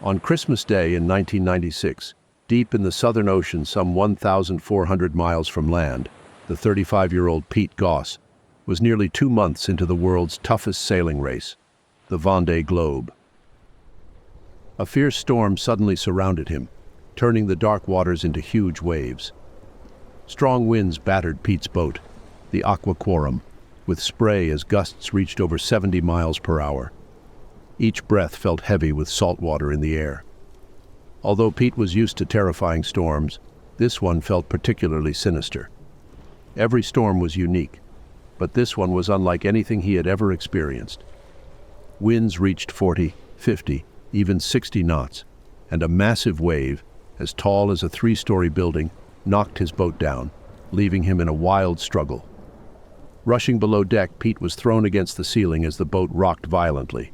On Christmas Day in 1996, deep in the Southern Ocean some 1,400 miles from land, the 35-year-old Pete Goss was nearly 2 months into the world's toughest sailing race, the Vendée Globe. A fierce storm suddenly surrounded him, turning the dark waters into huge waves. Strong winds battered Pete's boat, the Aqua Quorum, with spray as gusts reached over 70 miles per hour. Each breath felt heavy with salt water in the air. Although Pete was used to terrifying storms, this one felt particularly sinister. Every storm was unique, but this one was unlike anything he had ever experienced. Winds reached 40, 50, even 60 knots, and a massive wave, as tall as a 3-story building, knocked his boat down, leaving him in a wild struggle. Rushing below deck, Pete was thrown against the ceiling as the boat rocked violently.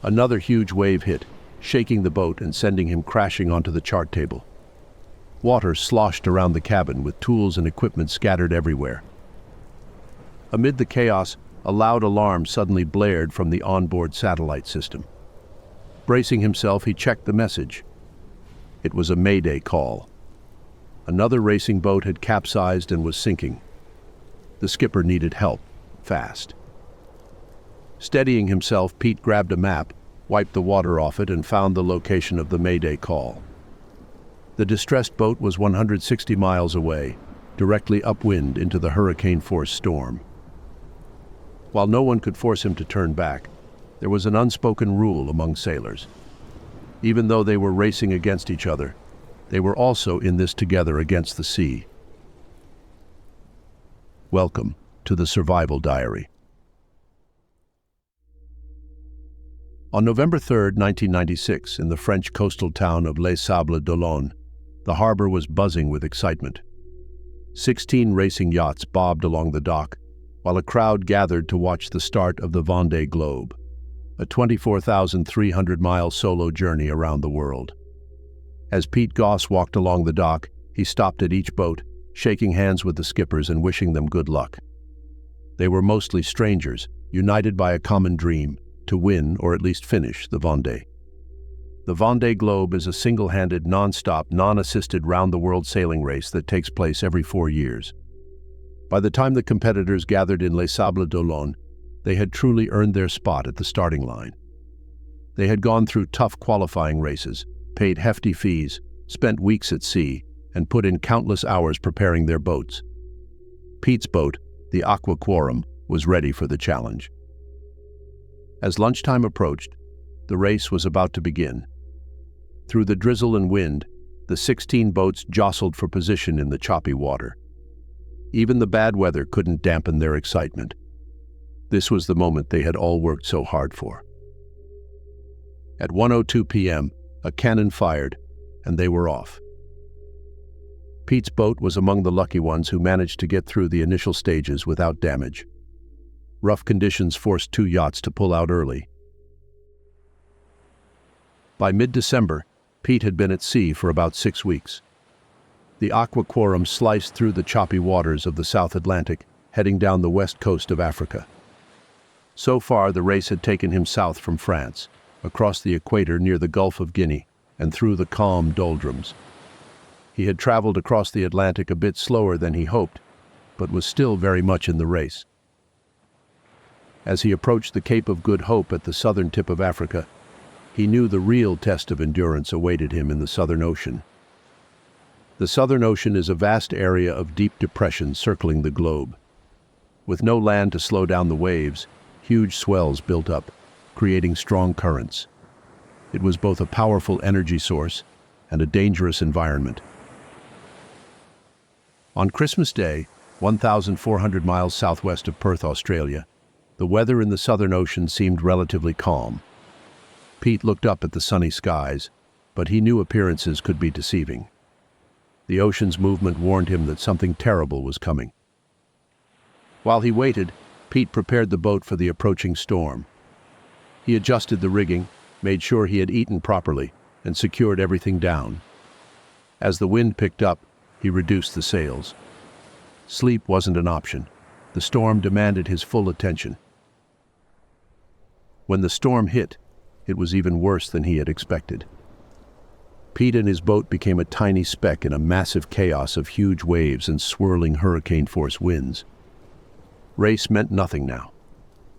Another huge wave hit, shaking the boat and sending him crashing onto the chart table. Water sloshed around the cabin with tools and equipment scattered everywhere. Amid the chaos, a loud alarm suddenly blared from the onboard satellite system. Bracing himself, he checked the message. It was a mayday call. Another racing boat had capsized and was sinking. The skipper needed help, fast. Steadying himself, Pete grabbed a map, wiped the water off it, and found the location of the mayday call. The distressed boat was 160 miles away, directly upwind into the hurricane-force storm. While no one could force him to turn back, there was an unspoken rule among sailors. Even though they were racing against each other, they were also in this together against the sea. Welcome to the Survival Diary. On November 3, 1996, in the French coastal town of Les Sables d'Olonne, the harbor was buzzing with excitement. 16 racing yachts bobbed along the dock, while a crowd gathered to watch the start of the Vendée Globe, a 24,300-mile solo journey around the world. As Pete Goss walked along the dock, he stopped at each boat, shaking hands with the skippers and wishing them good luck. They were mostly strangers, united by a common dream, to win or at least finish the Vendée. The Vendée Globe is a single-handed, non-stop, non-assisted round-the-world sailing race that takes place every 4 years. By the time the competitors gathered in Les Sables d'Olonne, they had truly earned their spot at the starting line. They had gone through tough qualifying races, paid hefty fees, spent weeks at sea, and put in countless hours preparing their boats. Pete's boat, the Aqua Quorum, was ready for the challenge. As lunchtime approached, the race was about to begin. Through the drizzle and wind, the 16 boats jostled for position in the choppy water. Even the bad weather couldn't dampen their excitement. This was the moment they had all worked so hard for. At 1:02 p.m., a cannon fired, and they were off. Pete's boat was among the lucky ones who managed to get through the initial stages without damage. Rough conditions forced 2 yachts to pull out early. By mid-December, Pete had been at sea for about 6 weeks. The Aqua Quorum sliced through the choppy waters of the South Atlantic, heading down the west coast of Africa. So far, the race had taken him south from France, across the equator near the Gulf of Guinea, and through the calm doldrums. He had traveled across the Atlantic a bit slower than he hoped, but was still very much in the race. As he approached the Cape of Good Hope at the southern tip of Africa, he knew the real test of endurance awaited him in the Southern Ocean. The Southern Ocean is a vast area of deep depression circling the globe. With no land to slow down the waves, huge swells built up, creating strong currents. It was both a powerful energy source and a dangerous environment. On Christmas Day, 1,400 miles southwest of Perth, Australia, the weather in the Southern Ocean seemed relatively calm. Pete looked up at the sunny skies, but he knew appearances could be deceiving. The ocean's movement warned him that something terrible was coming. While he waited, Pete prepared the boat for the approaching storm. He adjusted the rigging, made sure he had eaten properly, and secured everything down. As the wind picked up, he reduced the sails. Sleep wasn't an option. The storm demanded his full attention. When the storm hit, it was even worse than he had expected. Pete and his boat became a tiny speck in a massive chaos of huge waves and swirling hurricane-force winds. Race meant nothing now.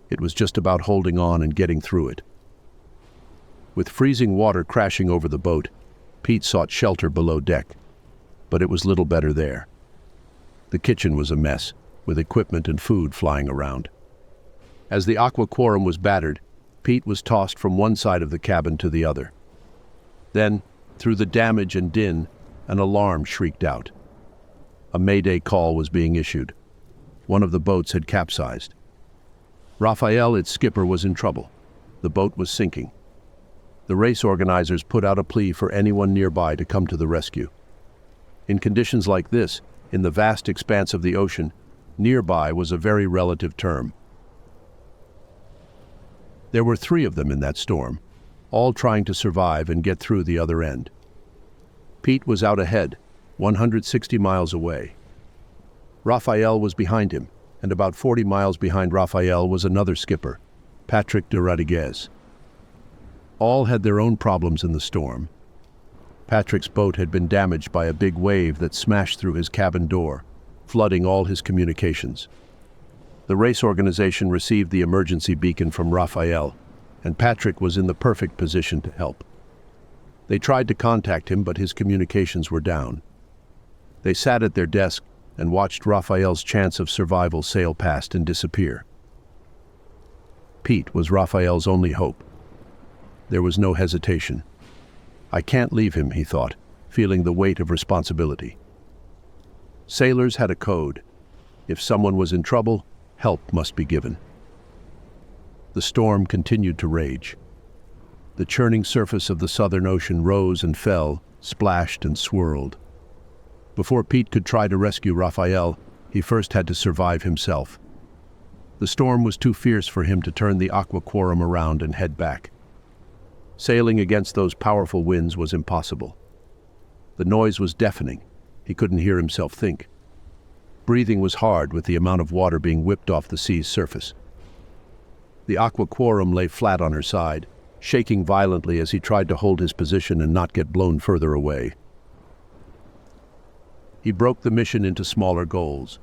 It was just about holding on and getting through it. With freezing water crashing over the boat, Pete sought shelter below deck, but it was little better there. The kitchen was a mess, with equipment and food flying around. As the Aqua Quorum was battered, Pete was tossed from one side of the cabin to the other. Then, through the damage and din, an alarm shrieked out. A mayday call was being issued. One of the boats had capsized. Raphaël, its skipper, was in trouble. The boat was sinking. The race organizers put out a plea for anyone nearby to come to the rescue. In conditions like this, in the vast expanse of the ocean, nearby was a very relative term. There were 3 of them in that storm, all trying to survive and get through the other end. Pete was out ahead, 160 miles away. Raphaël was behind him, and about 40 miles behind Raphaël was another skipper, Patrick de Rodriguez. All had their own problems in the storm. Patrick's boat had been damaged by a big wave that smashed through his cabin door, flooding all his communications. The race organization received the emergency beacon from Raphaël, and Patrick was in the perfect position to help. They tried to contact him, but his communications were down. They sat at their desk and watched Raphaël's chance of survival sail past and disappear. Pete was Raphaël's only hope. There was no hesitation. I can't leave him, he thought, feeling the weight of responsibility. Sailors had a code. If someone was in trouble, help must be given. The storm continued to rage. The churning surface of the Southern Ocean rose and fell, splashed and swirled. Before Pete could try to rescue Raphaël, he first had to survive himself. The storm was too fierce for him to turn the Aqua Quorum around and head back. Sailing against those powerful winds was impossible. The noise was deafening. He couldn't hear himself think. Breathing was hard with the amount of water being whipped off the sea's surface. The Aqua Quorum lay flat on her side, shaking violently as he tried to hold his position and not get blown further away. He broke the mission into smaller goals.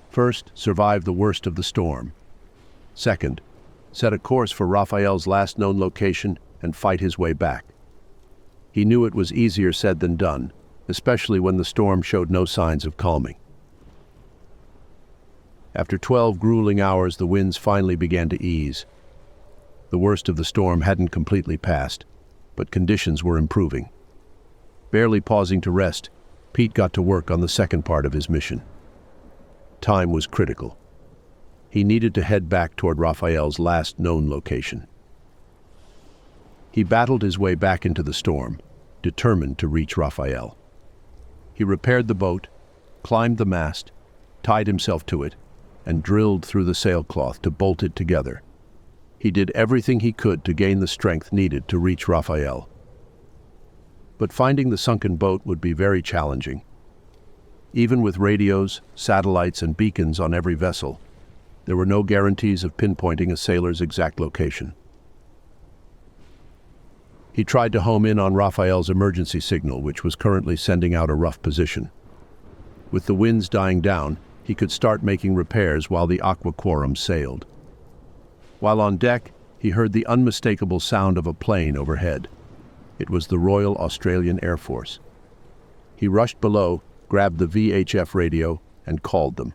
First, survive the worst of the storm. Second, set a course for Raphaël's last known location and fight his way back. He knew it was easier said than done, especially when the storm showed no signs of calming. After 12 grueling hours, the winds finally began to ease. The worst of the storm hadn't completely passed, but conditions were improving. Barely pausing to rest, Pete got to work on the second part of his mission. Time was critical. He needed to head back toward Raphaël's last known location. He battled his way back into the storm, determined to reach Raphaël. He repaired the boat, climbed the mast, tied himself to it, and drilled through the sailcloth to bolt it together. He did everything he could to gain the strength needed to reach Raphaël. But finding the sunken boat would be very challenging. Even with radios, satellites, and beacons on every vessel, there were no guarantees of pinpointing a sailor's exact location. He tried to home in on Raphaël's emergency signal, which was currently sending out a rough position. With the winds dying down, he could start making repairs while the Aqua Quorum sailed. While on deck, he heard the unmistakable sound of a plane overhead. It was the Royal Australian Air Force. He rushed below, grabbed the VHF radio, and called them.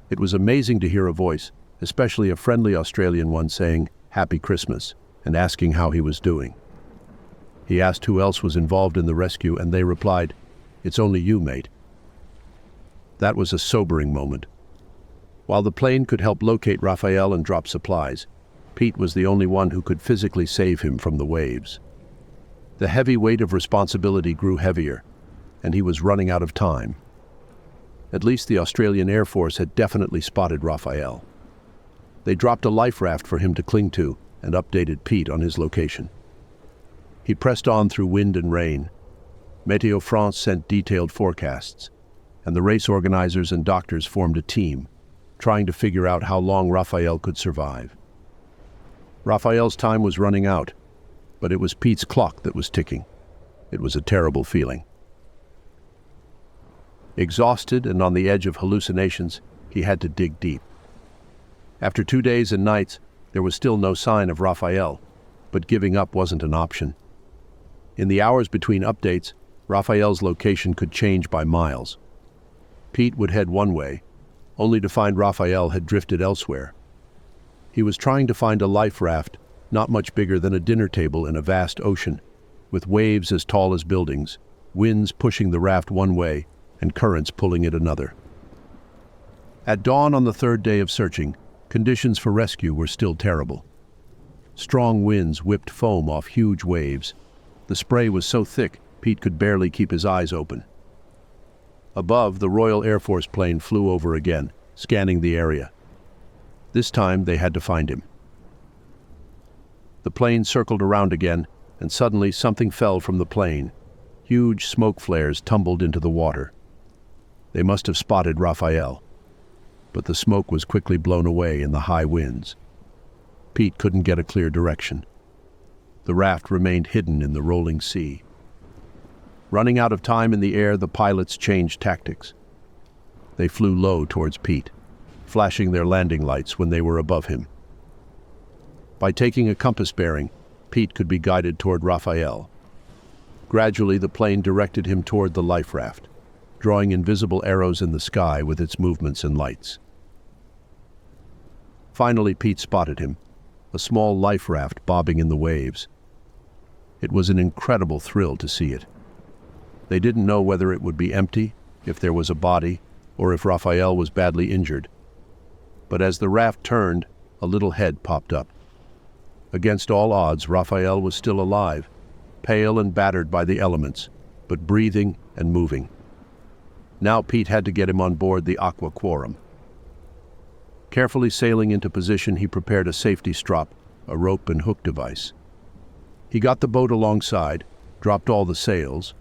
It was amazing to hear a voice, especially a friendly Australian one, saying, "Happy Christmas," and asking how he was doing. He asked who else was involved in the rescue, and they replied, "It's only you, mate." That was a sobering moment. While the plane could help locate Raphaël and drop supplies, Pete was the only one who could physically save him from the waves. The heavy weight of responsibility grew heavier, and he was running out of time. At least the Australian Air Force had definitely spotted Raphaël. They dropped a life raft for him to cling to and updated Pete on his location. He pressed on through wind and rain. Météo France sent detailed forecasts, and the race organizers and doctors formed a team, trying to figure out how long Raphaël could survive. Raphael's time was running out, but it was Pete's clock that was ticking. It was a terrible feeling. Exhausted and on the edge of hallucinations, he had to dig deep. After 2 days and nights, there was still no sign of Raphael, but giving up wasn't an option. In the hours between updates, Raphael's location could change by miles. Pete would head one way, only to find Raphael had drifted elsewhere. He was trying to find a life raft not much bigger than a dinner table in a vast ocean, with waves as tall as buildings, winds pushing the raft one way and currents pulling it another. At dawn on the third day of searching, conditions for rescue were still terrible. Strong winds whipped foam off huge waves. The spray was so thick, Pete could barely keep his eyes open. Above, the Royal Air Force plane flew over again, scanning the area. This time, they had to find him. The plane circled around again, and suddenly something fell from the plane. Huge smoke flares tumbled into the water. They must have spotted Raphael, but the smoke was quickly blown away in the high winds. Pete couldn't get a clear direction. The raft remained hidden in the rolling sea. Running out of time in the air, the pilots changed tactics. They flew low towards Pete, flashing their landing lights when they were above him. By taking a compass bearing, Pete could be guided toward Raphael. Gradually, the plane directed him toward the life raft, drawing invisible arrows in the sky with its movements and lights. Finally, Pete spotted him, a small life raft bobbing in the waves. It was an incredible thrill to see it. They didn't know whether it would be empty, if there was a body, or if Raphael was badly injured. But as the raft turned, a little head popped up. Against all odds, Raphael was still alive, pale and battered by the elements, but breathing and moving. Now Pete had to get him on board the Aqua Quorum. Carefully sailing into position, he prepared a safety strop, a rope and hook device. He got the boat alongside, dropped all the sails.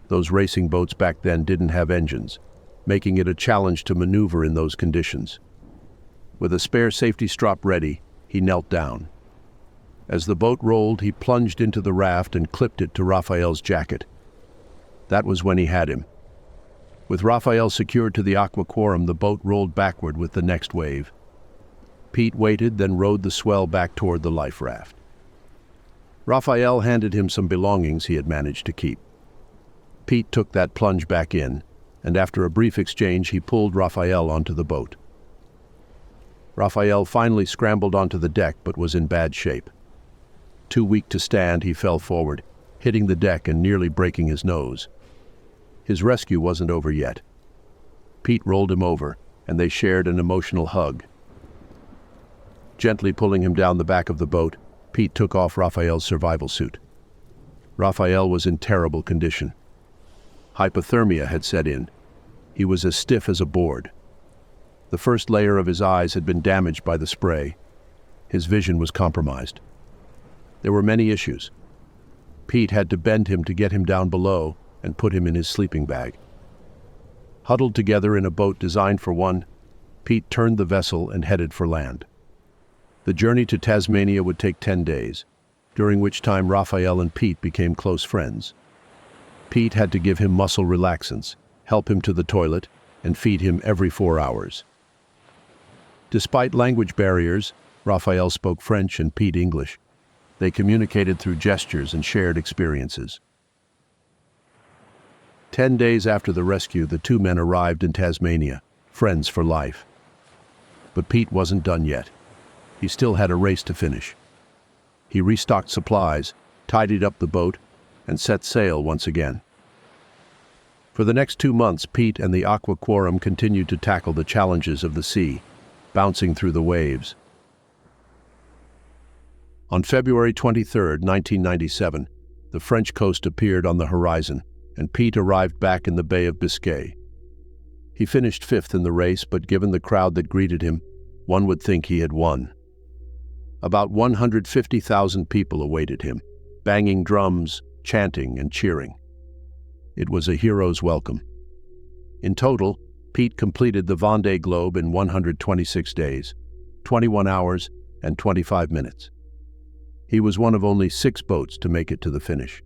Those racing boats back then didn't have engines, making it a challenge to maneuver in those conditions. With a spare safety strap ready, he knelt down. As the boat rolled, he plunged into the raft and clipped it to Raphael's jacket. That was when he had him. With Raphael secured to the Aqua Quorum, the boat rolled backward with the next wave. Pete waited, then rowed the swell back toward the life raft. Raphael handed him some belongings he had managed to keep. Pete took that plunge back in, and after a brief exchange, he pulled Raphael onto the boat. Raphael finally scrambled onto the deck, but was in bad shape. Too weak to stand, he fell forward, hitting the deck and nearly breaking his nose. His rescue wasn't over yet. Pete rolled him over, and they shared an emotional hug. Gently pulling him down the back of the boat, Pete took off Raphael's survival suit. Raphael was in terrible condition. Hypothermia had set in. He was as stiff as a board. The first layer of his eyes had been damaged by the spray. His vision was compromised. There were many issues. Pete had to bend him to get him down below and put him in his sleeping bag. Huddled together in a boat designed for one, Pete turned the vessel and headed for land. The journey to Tasmania would take 10 days, during which time Raphael and Pete became close friends. Pete had to give him muscle relaxants, help him to the toilet, and feed him every 4 hours. Despite language barriers, Raphael spoke French and Pete English. They communicated through gestures and shared experiences. 10 days after the rescue, the two men arrived in Tasmania, friends for life. But Pete wasn't done yet. He still had a race to finish. He restocked supplies, tidied up the boat, and set sail once again. For the next 2 months, Pete and the Aqua Quorum continued to tackle the challenges of the sea, bouncing through the waves. On February 23, 1997, the French coast appeared on the horizon, and Pete arrived back in the Bay of Biscay. He finished 5th in the race, but given the crowd that greeted him, one would think he had won. About 150,000 people awaited him, banging drums, chanting and cheering. It was a hero's welcome. In total, Pete completed the Vendée Globe in 126 days, 21 hours, and 25 minutes. He was one of only 6 boats to make it to the finish.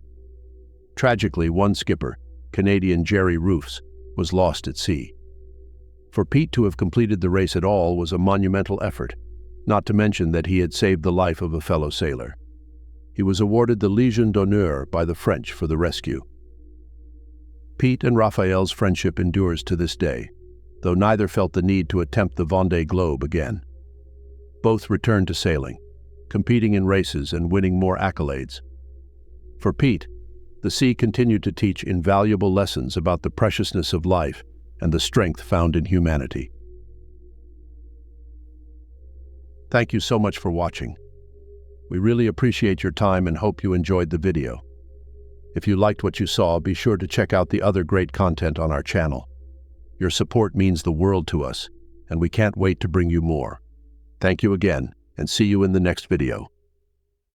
Tragically, one skipper, Canadian Jerry Roofs, was lost at sea. For Pete to have completed the race at all was a monumental effort, not to mention that he had saved the life of a fellow sailor. He was awarded the Légion d'honneur by the French for the rescue. Pete and Raphael's friendship endures to this day, though neither felt the need to attempt the Vendée Globe again. Both returned to sailing, competing in races and winning more accolades. For Pete, the sea continued to teach invaluable lessons about the preciousness of life and the strength found in humanity. Thank you so much for watching. We really appreciate your time and hope you enjoyed the video. If you liked what you saw, be sure to check out the other great content on our channel. Your support means the world to us, and we can't wait to bring you more. Thank you again, and see you in the next video.